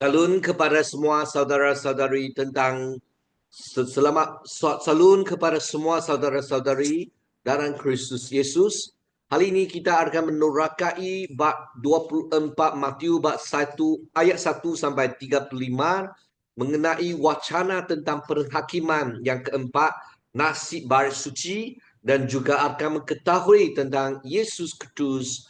Salun kepada semua saudara-saudari tentang salun kepada semua saudara-saudari dalam Kristus Yesus. Hari ini kita akan menurakai bab 24 Matius bab 1 ayat 1 sampai 35 mengenai wacana tentang perhakiman yang keempat, nasib baris suci, dan juga akan mengetahui tentang Yesus Kristus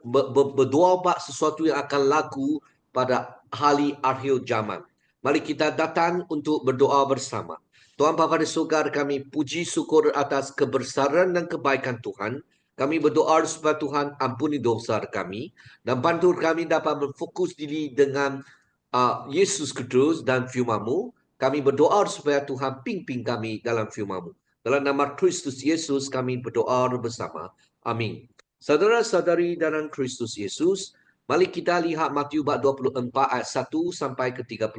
berdoa bab sesuatu yang akan laku pada hari akhir zaman. Mari kita datang untuk berdoa bersama. Tuhan Bapa di surga, kami puji syukur atas kebesaran dan kebaikan Tuhan. Kami berdoa supaya Tuhan ampuni dosa kami dan bantu kami dapat berfokus diri dengan Yesus Kristus dan firman-Mu. Kami berdoa supaya Tuhan pimpin kami dalam firman-Mu. Dalam nama Kristus Yesus kami berdoa bersama. Amin. Saudara-saudari dalam Kristus Yesus, mari kita lihat Matius bab 24 ayat 1 sampai ke 35.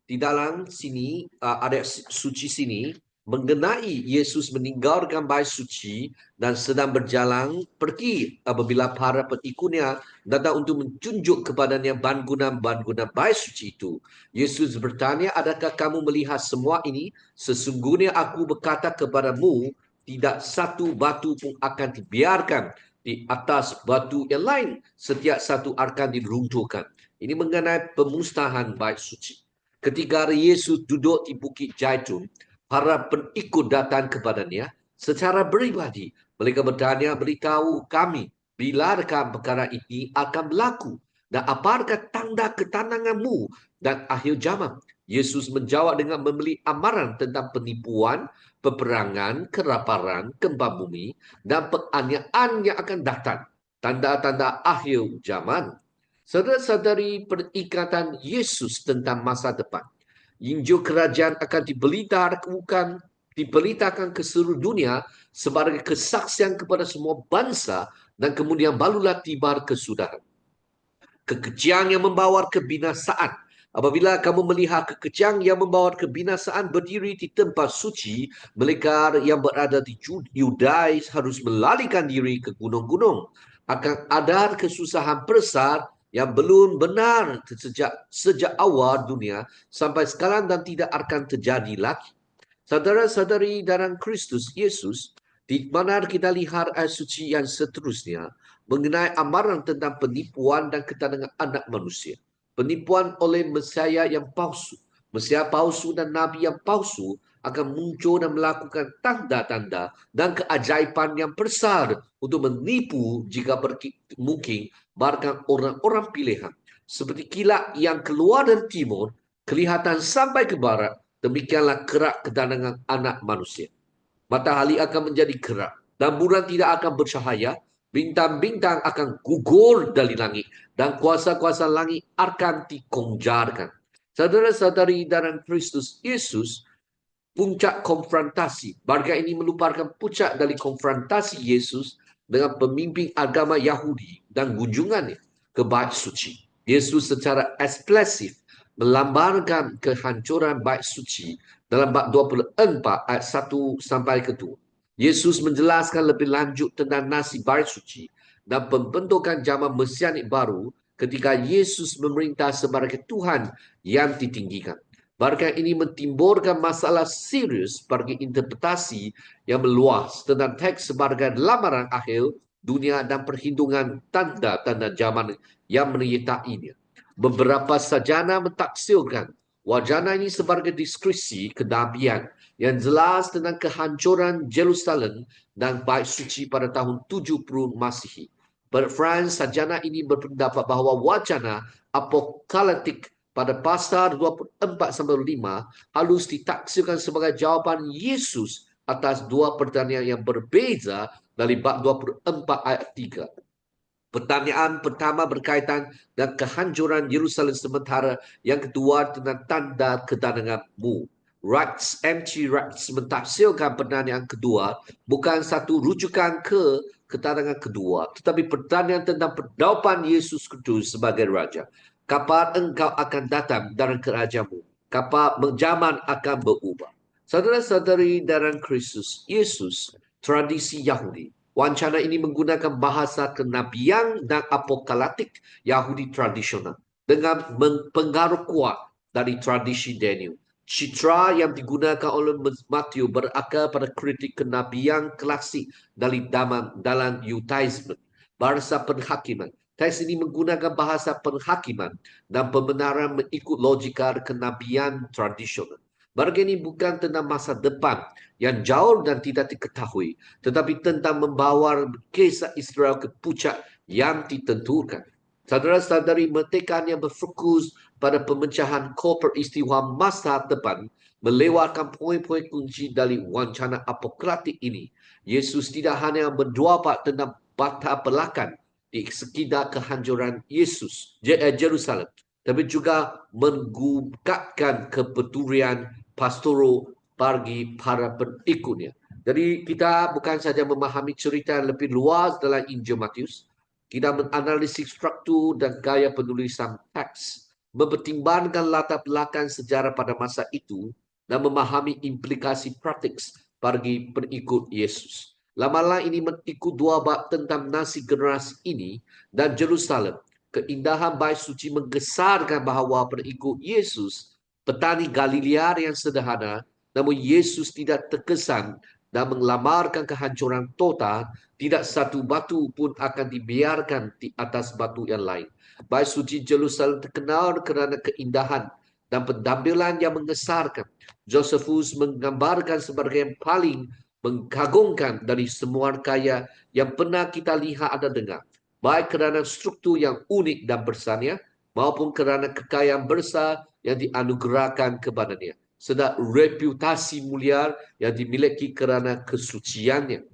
Di dalam sini, ayat suci sini, mengenai Yesus meninggalkan bait suci dan sedang berjalan pergi apabila para pengikutnya datang untuk menunjuk kepadanya bangunan-bangunan bait suci itu. Yesus bertanya, adakah kamu melihat semua ini? Sesungguhnya aku berkata kepadamu, tidak satu batu pun akan dibiarkan di atas batu yang lain. Setiap satu akan diruntuhkan. Ini mengenai pemusnahan bait suci. Ketika Yesus duduk di Bukit Zaitun, para pengikut datang kepadanya secara pribadi. Mereka bertanya, beritahu kami, bilakah perkara ini akan berlaku? Dan apakah tanda ketenanganmu dan akhir zaman? Yesus menjawab dengan memberi amaran tentang penipuan, peperangan, kelaparan, gempa bumi, dan penganiayaan yang akan datang. Tanda-tanda akhir zaman. Saudara-saudari perikatan Yesus tentang masa depan. Injil kerajaan akan diberitakan ke seluruh dunia sebagai kesaksian kepada semua bangsa dan kemudian barulah tiba kesudahan. Kekejian yang membawa kebinasaan. Apabila kamu melihat kekejian yang membawa kebinasaan berdiri di tempat suci, mereka yang berada di Yudai harus melarikan diri ke gunung-gunung. Akan ada kesusahan besar yang belum benar sejak awal dunia sampai sekarang dan tidak akan terjadi lagi. Saudara-saudari dalam Kristus Yesus, di mana kita lihat ayat suci yang seterusnya mengenai amaran tentang penipuan dan ketenangan anak manusia. Penipuan oleh Mesias yang palsu. Mesias palsu dan Nabi yang palsu akan muncul dan melakukan tanda-tanda dan keajaiban yang besar untuk menipu jika mungkin bahkan orang-orang pilihan. Seperti kilat yang keluar dari timur, kelihatan sampai ke barat, demikianlah kerak ketenangan anak manusia. Matahari akan menjadi gerak dan bulan tidak akan bercahaya. Bintang-bintang akan gugur dari langit dan kuasa-kuasa langit akan dikonjarkan. Saudara-saudari dalam Kristus Yesus, puncak konfrontasi. Warga ini melupakan puncak dari konfrontasi Yesus dengan pemimpin agama Yahudi dan kunjungannya ke bait suci. Yesus secara ekspresif melambangkan kehancuran bait suci dalam bab 24 ayat 1 sampai ke 2. Yesus menjelaskan lebih lanjut tentang nasib bait suci dan pembentukan zaman mesianik baru ketika Yesus memerintah sebagai Tuhan yang ditinggikan. Bahkan ini menimbulkan masalah serius bagi interpretasi yang meluas tentang teks sebagai lamaran akhir dunia dan perhitungan tanda-tanda zaman yang menyertainya. Beberapa sarjana mentaksirkan wacana ini sebagai deskripsi kenabian yang jelas tentang kehancuran Jerusalem dan bait suci pada tahun 70 Masihi. Franz, sarjana ini berpendapat bahawa wacana apokaliptik pada pasal 24-5 harus ditaksirkan sebagai jawapan Yesus atas dua pertanyaan yang berbeza dari bab 24 ayat 3. Pertanyaan pertama berkaitan dengan kehancuran Yerusalem sementara, yang kedua tentang tanda kedatanganmu. Wrights, M.T. Wrights mentafsirkan pertanyaan kedua bukan satu rujukan ke kedatangan kedua, tetapi pertanyaan tentang pendaupan Yesus Kristus sebagai Raja. Kapan engkau akan datang dalam kerajaanmu? Kapan zaman akan berubah? Saudara-saudari dalam Kristus Yesus, tradisi Yahudi, wacana ini menggunakan bahasa kenabian dan apokaliptik Yahudi tradisional. dengan pengaruh kuat dari tradisi Daniel. Citra yang digunakan oleh Matthew berakar pada kritik kenabian klasik dalam Yudaisme, bahasa penghakiman. Teks ini menggunakan bahasa penghakiman dan pembenaran mengikut logika kenabian tradisional. Bahagian ini bukan tentang masa depan yang jauh dan tidak diketahui, tetapi tentang membawa kisah Israel ke puncak yang ditentukan. Saudara-saudari, mereka yang berfokus pada pemecahan kor peristiwa masa depan melewatkan poin-poin kunci dari wacana apokaliptik ini. Yesus tidak hanya berduapat tentang bata belakang di sekitar kehancuran Jerusalem, tapi juga mengungkapkan kepedulian pastoral bagi para pengikutnya. Jadi kita bukan saja memahami cerita yang lebih luas dalam Injil Matius, kita menganalisis struktur dan gaya penulisan teks, mempertimbangkan latar belakang sejarah pada masa itu, dan memahami implikasi praktik bagi pengikut Yesus. Lama-lama ini mengikut dua bab tentang nasib generasi ini dan Jerusalem. Keindahan bait suci menggesarkan bahawa pengikut Yesus petani Galilea yang sederhana, namun Yesus tidak terkesan dan melamarkan kehancuran total. Tidak satu batu pun akan dibiarkan di atas batu yang lain. Bait suci Jerusalem terkenal kerana keindahan dan pentampilan yang mengesarkan. Josephus menggambarkan sebagai yang paling mengagumkan dari semua karya yang pernah kita lihat dan dengar, baik kerana struktur yang unik dan bersania maupun kerana kekayaan besar yang dianugerahkan kepadanya, serta reputasi mulia yang dimiliki kerana kesuciannya.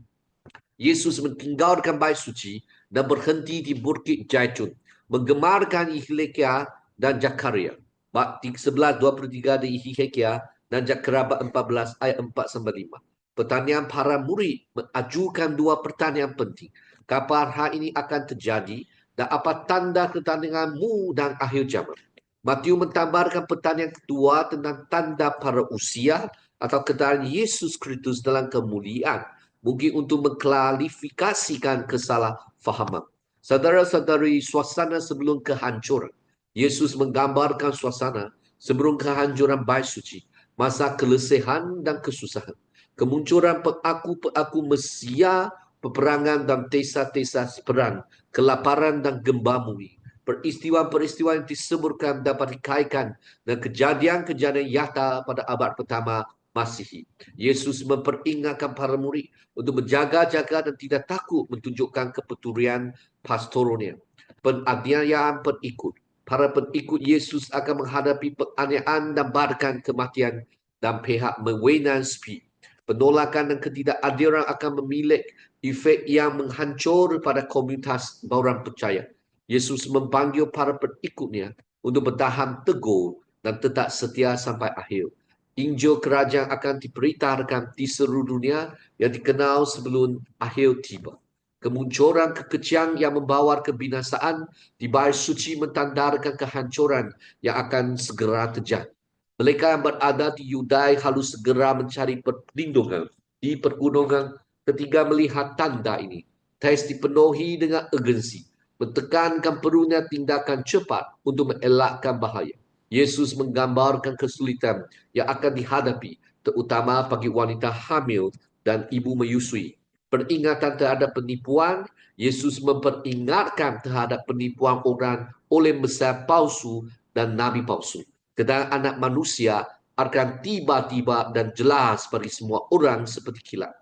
Yesus meninggalkan bait suci dan berhenti di Bukit Zaitun, menggemarkan Hilkiah dan Zakaria. Bab 11:23 di Hilkiah dan Zakaria 14 ayat 4-5. Pertanyaan para murid mengajukan dua pertanyaan penting. Kapan hal ini akan terjadi dan apa tanda kedatanganmu dan akhir zaman? Matius mentambahkan pertanyaan kedua tentang tanda para usia atau kedatangan Yesus Kristus dalam kemuliaan, mungkin untuk mengklarifikasikan kesalahfahaman. Saudara-saudari, suasana sebelum kehancuran. Yesus menggambarkan suasana sebelum kehancuran bait suci, masa kelesihan dan kesusahan, kemunculan pengaku-pengaku Mesia, peperangan dan desa-desa perang, kelaparan dan gempa bumi. Peristiwa-peristiwa yang disebutkan dapat dikaitkan dengan kejadian-kejadian nyata pada abad pertama Masihi. Yesus memperingatkan para murid untuk berjaga-jaga dan tidak takut menunjukkan kepedulian pastoralnya. Penganiayaan pengikut. Para pengikut Yesus akan menghadapi penganiayaan dan bahkan kematian dan pihak mewenan sepi. Penolakan dan ketidakadilan akan memiliki efek yang menghancur pada komunitas orang percaya. Yesus memanggil para pengikutnya untuk bertahan teguh dan tetap setia sampai akhir. Injil kerajaan akan diberitakan di seluruh dunia yang dikenal sebelum akhir tiba. Kemunculan kekecian yang membawa kebinasaan di bait suci mentandakan kehancuran yang akan segera terjadi. Mereka yang berada di Yudai harus segera mencari perlindungan di pergunungan ketika melihat tanda ini. Teks dipenuhi dengan urgensi, mentekankan perlunya tindakan cepat untuk mengelakkan bahaya. Yesus menggambarkan kesulitan yang akan dihadapi, terutama bagi wanita hamil dan ibu menyusui. Peringatan terhadap penipuan, Yesus memperingatkan terhadap penipuan orang oleh Mesias palsu dan nabi palsu. Kedatangan anak manusia akan tiba-tiba dan jelas bagi semua orang seperti kilat.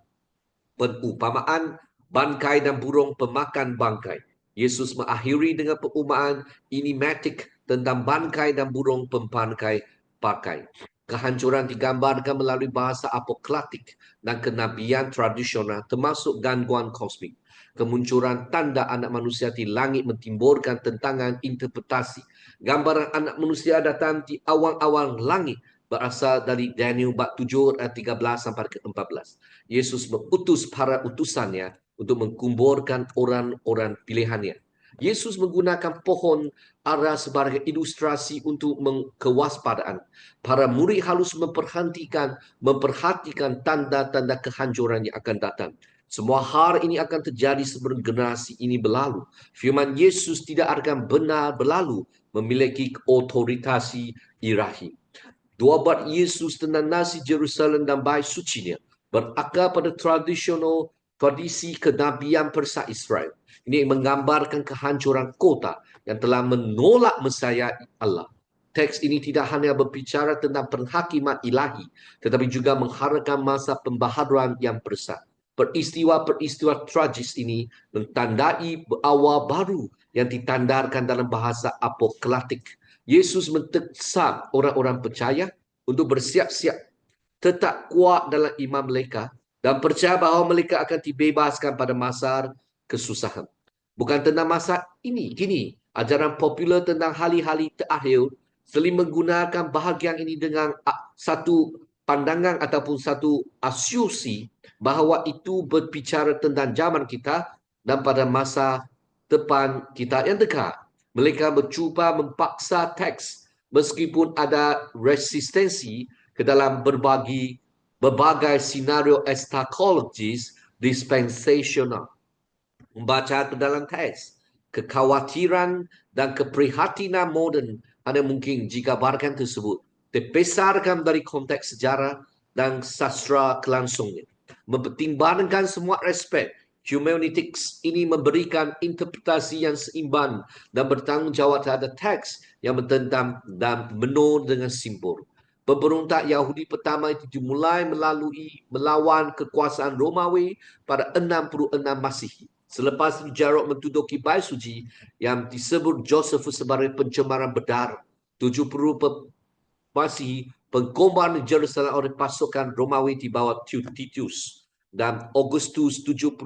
Perumpamaan bangkai dan burung pemakan bangkai. Yesus mengakhiri dengan perumpamaan enigmatik tentang bangkai dan burung pemangkai bangkai. Kehancuran digambarkan melalui bahasa apokaliptik dan kenabian tradisional termasuk gangguan kosmik. Kemunculan tanda anak manusia di langit mentimbulkan tentangan interpretasi. Gambaran anak manusia datang di awal-awal langit berasal dari Daniel bab 7 ayat 13 sampai ke 14. Yesus mengutus para utusannya untuk mengkuburkan orang-orang pilihannya. Yesus menggunakan pohon ara sebagai ilustrasi untuk kewaspadaan. Para murid harus memperhatikan tanda-tanda kehancuran yang akan datang. Semua hal ini akan terjadi sebelum generasi ini berlalu. Firman Yesus tidak akan benar berlalu memiliki otoritasi ilahi. Dua bab Yesus tentang nasi Jerusalem dan bait sucinya berakar pada tradisi kenabian persa Israel. Ini menggambarkan kehancuran kota yang telah menolak Mesias Allah. Teks ini tidak hanya berbicara tentang penghakiman ilahi, tetapi juga mengharapkan masa pembaharuan yang besar. Peristiwa-peristiwa tragis ini mentandai awal baru yang ditandarkan dalam bahasa apokaliptik. Yesus mendesak orang-orang percaya untuk bersiap-siap tetap kuat dalam iman mereka dan percaya bahawa mereka akan dibebaskan pada masa kesusahan. Bukan tentang masa ini, kini. Ajaran popular tentang hari-hari terakhir sering menggunakan bahagian ini dengan satu pandangan ataupun satu asumsi bahawa itu berbicara tentang zaman kita dan pada masa depan kita yang dekat. Mereka mencuba memaksa teks meskipun ada resistensi ke dalam berbagai senario eschatologis dispensational. Membaca ke dalam teks, kekhawatiran dan keprihatinan moden ada mungkin jika bahagian tersebut dipisahkan dari konteks sejarah dan sastra kelangsungnya. Mempertimbangkan semua aspek, Humanistics ini memberikan interpretasi yang seimbang dan bertanggungjawab terhadap teks yang bertentang dan penuh dengan simbol. Pemberontak Yahudi pertama itu dimulai melalui melawan kekuasaan Romawi pada 66 Masihi. Selepas itu Jarod menduduki bait suci yang disebut Josephus sebagai pencemaran berdarah. 70 Masihi, pengkombaan Jerusalem oleh pasukan Romawi di bawah Titus. Dan Agustus 70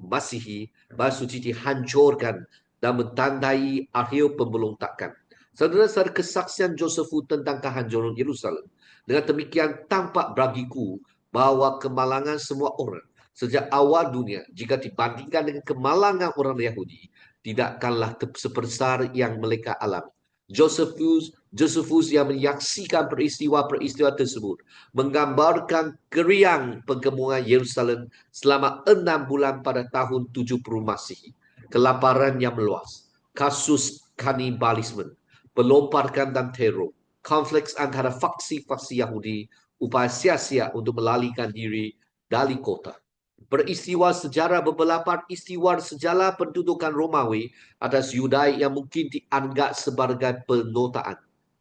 Masihi, bait suci dihancurkan dan mentandai akhir pemberontakan. Saudara-saudara, kesaksian Josephus tentang kehancuran Yerusalem. Dengan demikian tampak bagiku bahawa kemalangan semua orang sejak awal dunia jika dibandingkan dengan kemalangan orang Yahudi tidakkanlah sebesar yang mereka alami. Josephus yang menyaksikan peristiwa-peristiwa tersebut menggambarkan geriang penggemuran Yerusalem selama 6 bulan pada tahun 70 Masihi. Kelaparan yang meluas, kasus kanibalisme, pelompakan dan teror, konflik antara faksi-faksi Yahudi, upaya sia-sia untuk melarikan diri dari kota. Peristiwa sejarah beberapa istiwa sejarah pendudukan Romawi atas Yudai yang mungkin dianggap sebagai penotaan.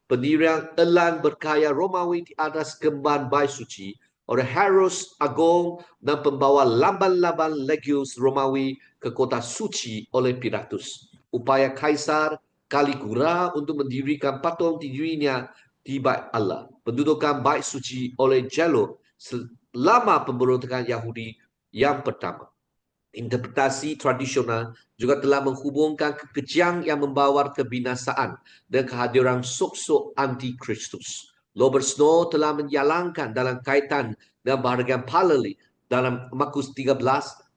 Pendirian elang berkaya Romawi di atas gemban bait suci oleh Heros Agung dan pembawa lamban-lamban legius Romawi ke kota suci oleh Pilatus. Upaya Kaisar Caligula untuk mendirikan patung dirinya di bait Allah. Pendudukan bait suci oleh Gelo selama pemberontakan Yahudi yang pertama. Interpretasi tradisional juga telah menghubungkan kekejian yang membawa kebinasaan dan kehadiran sok-sok anti-Kristus. Robert Snow telah menyalangkan dalam kaitan dengan bahagian paralel dalam Markus 13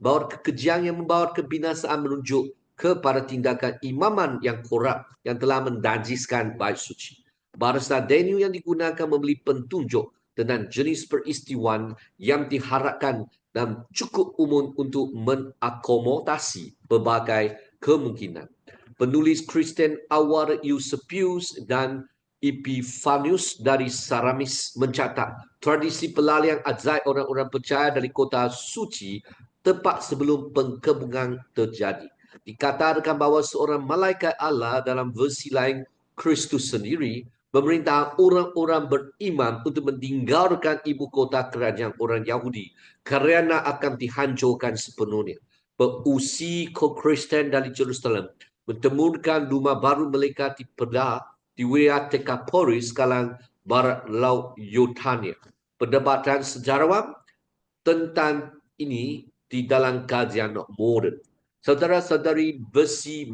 bahawa kekejian yang membawa kebinasaan menunjuk kepada tindakan imaman yang korup yang telah mendajiskan bait suci. Bahasa Daniel yang digunakan memberi petunjuk tentang jenis peristiwa yang diharapkan dan cukup umum untuk mengakomodasi berbagai kemungkinan. Penulis Kristen awal Eusebius dan Epiphanius dari Saramis mencatat tradisi pelarian ajaib orang-orang percaya dari kota suci tepat sebelum pengkebunan terjadi. Dikatakan bahawa seorang malaikat Allah dalam versi lain Kristus sendiri memerintah orang-orang beriman untuk meninggalkan ibu kota kerajaan orang Yahudi kerana akan dihancurkan sepenuhnya. Perusi Kristen dari Jerusalem mentemukan rumah baru mereka di wilayah Decapolis sekarang barat laut Yordania. Perdebatan sejarawan tentang ini di dalam kajian moden. Saudara-saudari, versi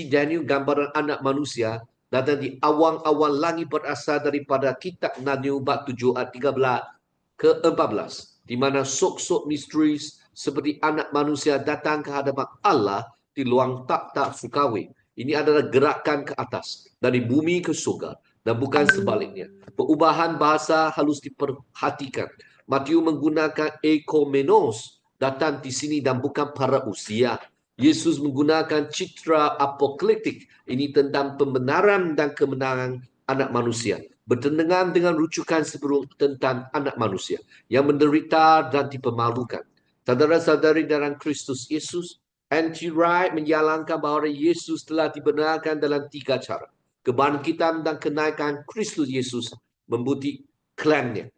Daniel gambaran anak manusia datang di awang-awang langit berasal daripada kitab Daniel bab 7 ayat 13 ke 14, di mana sok-sok misterius seperti anak manusia datang ke hadapan Allah di luang tak sukawi. Ini adalah gerakan ke atas dari bumi ke surga dan bukan sebaliknya. Perubahan bahasa harus diperhatikan. Matius menggunakan ekomenos datang di sini dan bukan pada usia. Yesus menggunakan citra apokaliptik ini tentang pembenaran dan kemenangan anak manusia, bertentangan dengan rujukan sebelum tentang anak manusia yang menderita dan dipermalukan. Saudara-saudari dalam Kristus Yesus, N.T. Wright menjalankan bahawa Yesus telah dibenarkan dalam 3 cara. Kebangkitan dan kenaikan Kristus Yesus membukti klaimnya.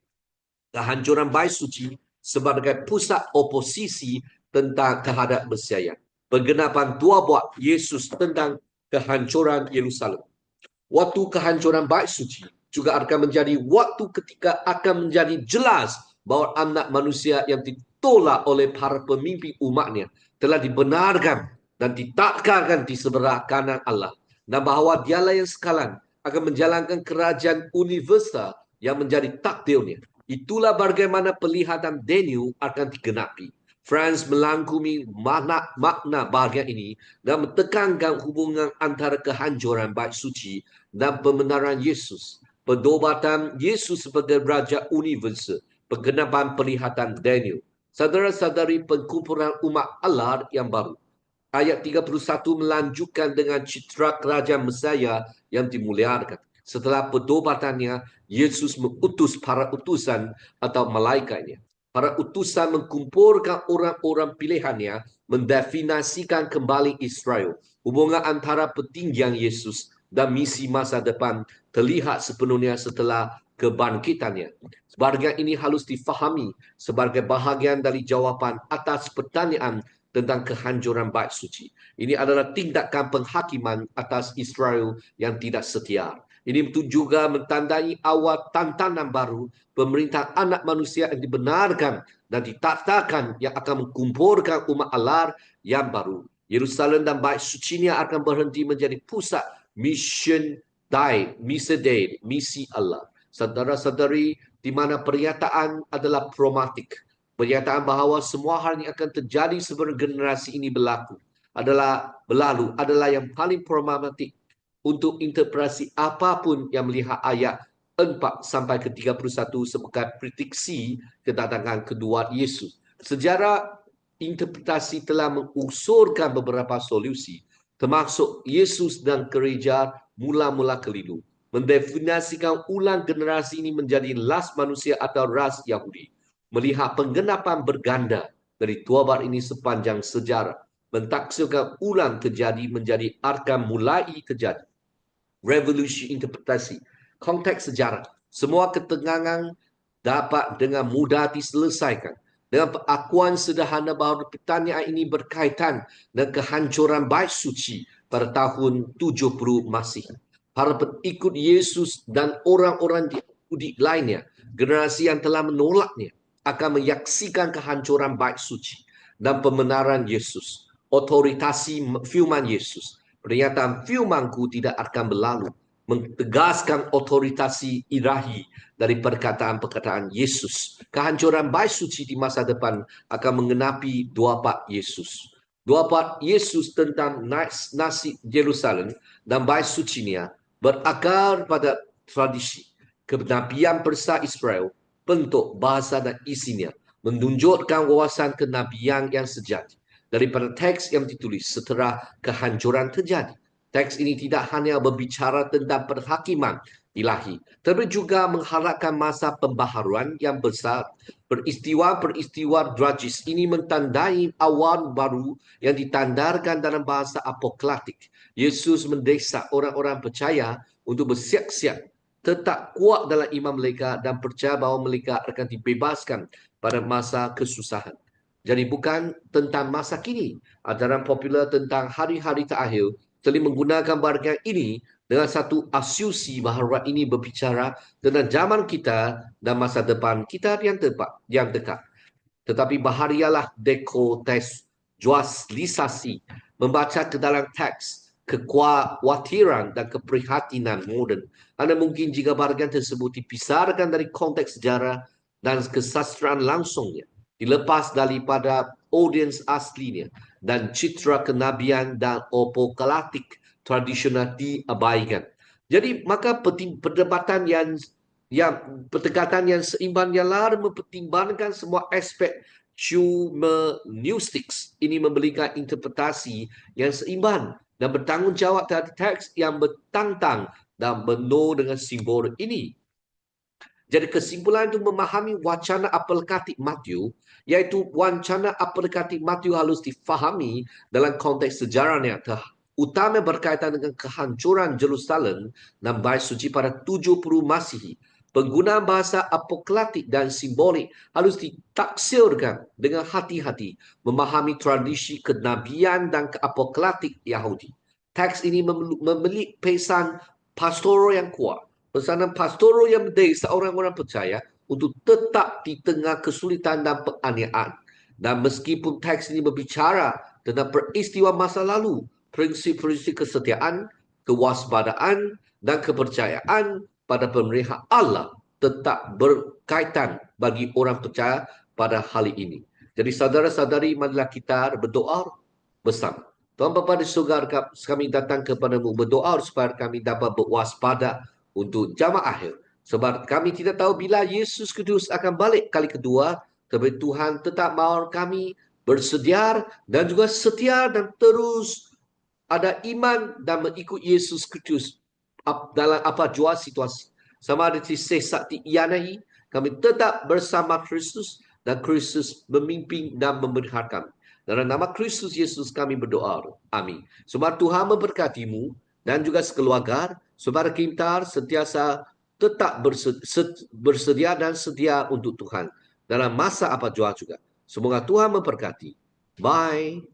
Kehancuran bait suci sebagai pusat oposisi tentang terhadap Mesias. Penggenapan 2 buah Yesus tentang kehancuran Yerusalem. Waktu kehancuran bait suci juga akan menjadi waktu ketika akan menjadi jelas bahawa anak manusia yang ditolak oleh para pemimpin umatnya telah dibenarkan dan ditakdirkan di sebelah kanan Allah, dan bahawa dialah yang sekalian akan menjalankan kerajaan universal yang menjadi takdirnya. Itulah bagaimana pelihatan Daniel akan digenapi. Franz melangkumi makna bahagian ini dan mentekankan hubungan antara kehancuran bait suci dan pembenaran Yesus. Pertobatan Yesus sebagai Raja Universal. Penggenapan pelihatan Daniel. Saudara-saudari perkumpulan umat Allah yang baru. Ayat 31 melanjutkan dengan citra kerajaan Mesias yang dimuliakan. Setelah pertobatannya, Yesus mengutus para utusan atau malaikatnya. Para utusan mengumpulkan orang-orang pilihannya, mendefinisikan kembali Israel. Hubungan antara petinggian Yesus dan misi masa depan terlihat sepenuhnya setelah kebangkitannya. Bahagian ini harus difahami sebagai bahagian dari jawapan atas pertanyaan tentang kehancuran bait suci. Ini adalah tindakan penghakiman atas Israel yang tidak setia. Ini juga mentandai awal tantangan baru pemerintah anak manusia yang dibenarkan dan ditakdirkan yang akan mengumpulkan umat Allah yang baru. Yerusalem dan bait sucinya akan berhenti menjadi pusat misi Allah. Saudara-saudari, di mana pernyataan adalah pragmatik. Pernyataan bahawa semua hal yang akan terjadi sebelum generasi ini berlalu adalah yang paling pragmatik untuk interpretasi apapun yang melihat ayat 4 sampai ke 31 sebagai prediksi kedatangan kedua Yesus. Sejarah interpretasi telah mengusulkan beberapa solusi, termasuk Yesus dan gereja mula-mula keliru, mendefinisikan ulang generasi ini menjadi ras manusia atau ras Yahudi, melihat penggenapan berganda dari dua bab ini sepanjang sejarah, mentaksirkan ulang terjadi menjadi akan mulai terjadi. Revolusi interpretasi, konteks sejarah. Semua ketegangan dapat dengan mudah diselesaikan dengan pengakuan sederhana bahawa pertanyaan ini berkaitan dengan kehancuran bait suci pada tahun 70 Masihi. Para pengikut Yesus dan orang-orang Yahudi lainnya, generasi yang telah menolaknya, akan menyaksikan kehancuran bait suci dan pembenaran Yesus. Otoritasi firman Yesus. Pernyataan firmanku tidak akan berlalu, mentegaskan otoritasi ilahi dari perkataan-perkataan Yesus. Kehancuran bait suci di masa depan akan mengenapi dua bab Yesus. Dua bab Yesus tentang nasib Yerusalem dan bait sucinya berakar pada tradisi kenabian persa Israel, bentuk, bahasa dan isinya menunjukkan wawasan kenabian yang sejati daripada teks yang ditulis setelah kehancuran terjadi. Teks ini tidak hanya berbicara tentang perhakiman ilahi, tetapi juga mengharapkan masa pembaharuan yang besar. Peristiwa-peristiwa tragis ini mentandai awal baru yang ditandarkan dalam bahasa apokaliptik. Yesus mendesak orang-orang percaya untuk bersiap-siap, tetap kuat dalam iman mereka dan percaya bahawa mereka akan dibebaskan pada masa kesusahan. Jadi bukan tentang masa kini. Ajaran popular tentang hari-hari terakhir telah menggunakan bahagian ini dengan satu asumsi bahawa ini berbicara tentang zaman kita dan masa depan kita yang dekat. Tetapi baharialah dekontekstualisasi, membaca ke dalam teks kekhawatiran dan keprihatinan moden. Anda mungkin jika bahagian tersebut dipisahkan dari konteks sejarah dan kesastraan langsungnya, dilepas daripada audiens aslinya dan citra kenabian dan apokaliptik tradisional diabaikan. Jadi maka perdebatan yang pendekatan yang seimbang ialah mempertimbangkan semua aspek Humanistics ini memberikan interpretasi yang seimbang dan bertanggungjawab terhadap teks yang bertantang dan penuh dengan simbol ini. Jadi kesimpulan itu memahami wacana apokaliptik Matthew, iaitu wacana apokaliptik Matthew harus difahami dalam konteks sejarahnya, utama berkaitan dengan kehancuran Jerusalem dan Bait Suci pada 70 Masihi. Penggunaan bahasa apokaliptik dan simbolik harus ditaksirkan dengan hati-hati, memahami tradisi kenabian dan keapokaliptik Yahudi. Teks ini memiliki pesan pastoral yang kuat. Pesanan pastoral yang mendesak orang-orang percaya untuk tetap di tengah kesulitan dan penganiayaan. Dan meskipun teks ini berbicara tentang peristiwa masa lalu, prinsip-prinsip kesetiaan, kewaspadaan, dan kepercayaan pada pemeliharaan Allah tetap berkaitan bagi orang percaya pada hari ini. Jadi saudara-saudari, marilah kita berdoa bersama. Tuhan Bapa di surga, kami datang kepadamu berdoa supaya kami dapat berwaspada untuk zaman akhir. Sebab kami tidak tahu bila Yesus Kristus akan balik kali kedua, tapi Tuhan tetap mahu kami bersedia dan juga setia dan terus ada iman dan mengikut Yesus Kristus dalam apa jua situasi. Sama ada di sesak di ianahi, kami tetap bersama Kristus dan Kristus memimpin dan memelihara. Dalam nama Kristus Yesus kami berdoa. Amin. Semoga Tuhan memberkatimu dan juga sekeluarga, supaya kita sentiasa tetap bersedia dan sedia untuk Tuhan dalam masa apa jua juga. Semoga Tuhan memberkati. Bye.